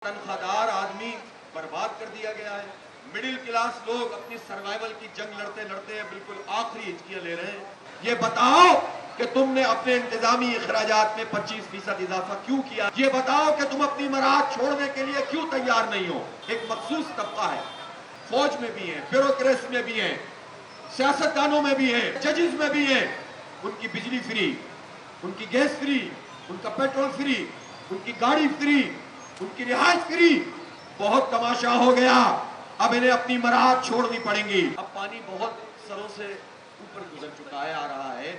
तनख्वाहदार आदमी बर्बाद कर दिया गया है। मिडिल क्लास लोग अपनी सर्वाइवल की जंग लड़ते लड़ते हैं, बिल्कुल आखिरी हिचकियां ले रहे हैं। ये बताओ कि तुमने अपने इंतजामी अखराजात में 25% इजाफा क्यों किया? ये बताओ कि तुम अपनी मराहत छोड़ने के लिए क्यों तैयार नहीं हो? एक मखसूस तबका है, फौज में भी है, ब्यूरोक्रेसी में भी है, सियासतदानों में भी है, जजेस में भी है। उनकी बिजली फ्री, उनकी गैस फ्री, उनका पेट्रोल फ्री, उनकी गाड़ी फ्री, उनकी रिहाइश फ्री। बहुत तमाशा हो गया, अब इन्हें अपनी मराहत छोड़नी पड़ेगी। अब पानी बहुत सरों से ऊपर गुजर चुका है, आ रहा है।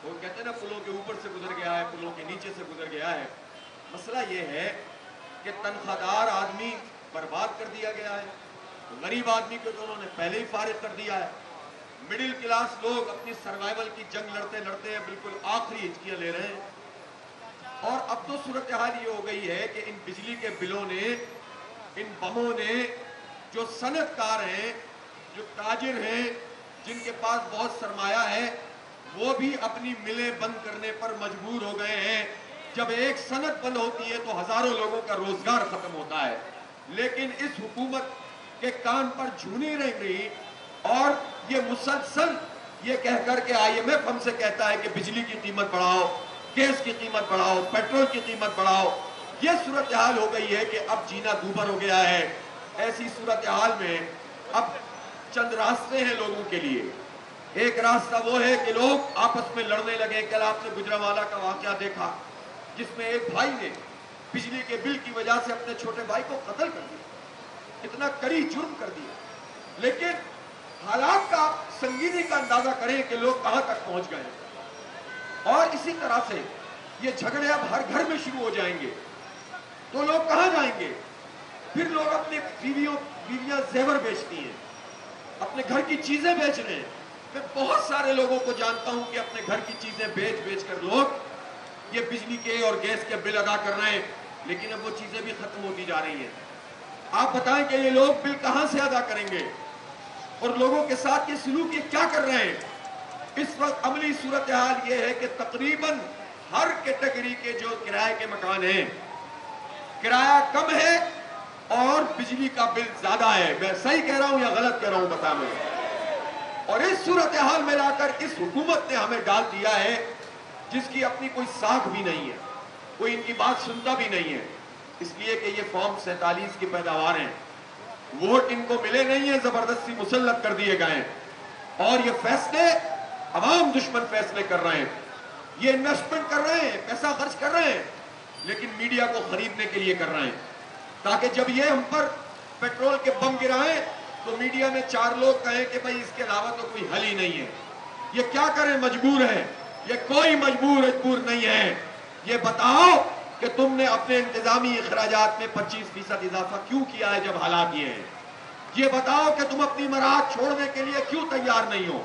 वो कहते हैं ना, पुलों के ऊपर से गुजर गया है, पुलों के नीचे से गुजर गया है। मसला ये है कि तनख्वाहदार आदमी बर्बाद कर दिया गया है, गरीब आदमी को तो उन्होंने पहले ही फारिग कर दिया है। मिडिल क्लास लोग अपनी सर्वाइवल की जंग लड़ते लड़ते हैं, बिल्कुल आखिरी हिचकियां ले रहे हैं। और अब तो सूरत हाल ये हो गई है कि इन बिजली के बिलों ने, इन बमों ने, जो सनतकार हैं, जो ताजिर हैं, जिनके पास बहुत सरमाया है, वो भी अपनी मिलें बंद करने पर मजबूर हो गए हैं। जब एक सनत बंद होती है तो हजारों लोगों का रोजगार खत्म होता है। लेकिन इस हुकूमत के कान पर जू नहीं रह गई और ये मुसलसल ये कहकर के IMF हमसे कहता है कि बिजली की कीमत बढ़ाओ, गैस की कीमत बढ़ाओ, पेट्रोल की कीमत बढ़ाओ। ये सूरत हाल हो गई है कि अब जीना दूभर हो गया है। ऐसी सूरत हाल में अब चंद रास्ते हैं लोगों के लिए। एक रास्ता वो है कि लोग आपस में लड़ने लगे। कल आपने गुजरांवाला का वाकया देखा, जिसमें एक भाई ने बिजली के बिल की वजह से अपने छोटे भाई को कत्ल कर दिया। इतना कड़ी जुर्म कर दिया। लेकिन हालात का संगीनी का अंदाजा करें कि लोग कहां तक पहुंच गए। और इसी तरह से ये झगड़े अब हर घर में शुरू हो जाएंगे तो लोग कहां जाएंगे? फिर लोग अपनी बीवियां जेवर बेचती हैं, अपने घर की चीजें बेच रहे हैं। मैं बहुत सारे लोगों को जानता हूं कि अपने घर की चीजें बेच बेच कर लोग ये बिजली के और गैस के बिल अदा कर रहे हैं। लेकिन अब वो चीजें भी खत्म होती जा रही हैं। आप बताएं कि ये लोग बिल कहां से अदा करेंगे और लोगों के साथ ये सलूक ये क्या कर रहे हैं? इस वक्त अमली सूरत हाल ये है कि तकरीबन हर कैटेगरी के जो किराए के मकान हैं, किराया कम है और बिजली का बिल ज्यादा है। मैं सही कह रहा हूं या गलत कह रहा हूं, बता मैं। और इस सूरत हाल में लाकर इस हुकूमत ने हमें डाल दिया है जिसकी अपनी कोई साख भी नहीं है, कोई इनकी बात सुनता भी नहीं है। इसलिए कि ये फॉर्म 47 की पैदावार है, वोट इनको मिले नहीं है, जबरदस्ती मुसल्लत कर दिए गए हैं। और ये फैसले अवाम दुश्मन फैसले कर रहे हैं। ये इन्वेस्टमेंट कर रहे हैं, पैसा खर्च कर रहे हैं, लेकिन मीडिया को खरीदने के लिए कर रहे हैं, ताकि जब ये हम पर पेट्रोल के बम गिराएं तो मीडिया में 4 लोग कहें कि भाई इसके अलावा तो कोई हल ही नहीं है। ये क्या करें, मजबूर है। ये कोई मजबूर नहीं है। ये बताओ कि तुमने अपने इंतजामी अखराजात में 25% इजाफा क्यों किया है जब हालात ये हैं? ये बताओ कि तुम अपनी मराहत छोड़ने के लिए क्यों तैयार नहीं हो?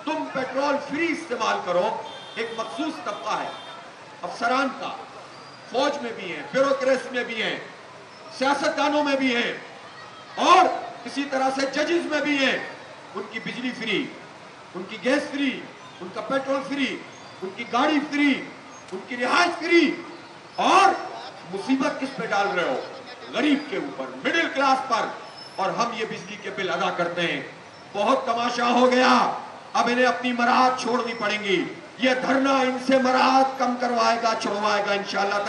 तुम पेट्रोल फ्री इस्तेमाल करो। एक मखसूस तबका है, अफसरान का, फौज में भी है, ब्यूरोक्रेसी में भी है, सियासतदानों में भी है, और इसी तरह से जजेस में भी है। उनकी बिजली फ्री, उनकी गैस फ्री, उनका पेट्रोल फ्री, उनकी गाड़ी फ्री, उनकी रिहाइश फ्री। और मुसीबत किस पे डाल रहे हो? गरीब के ऊपर, मिडिल क्लास पर। और हम ये बिजली के बिल अदा करते हैं। बहुत तमाशा हो गया, अब इन्हें अपनी मराहत छोड़नी पड़ेगी। ये धरना इनसे मराहत कम करवाएगा, छुड़वाएगा इंशाअल्लाह।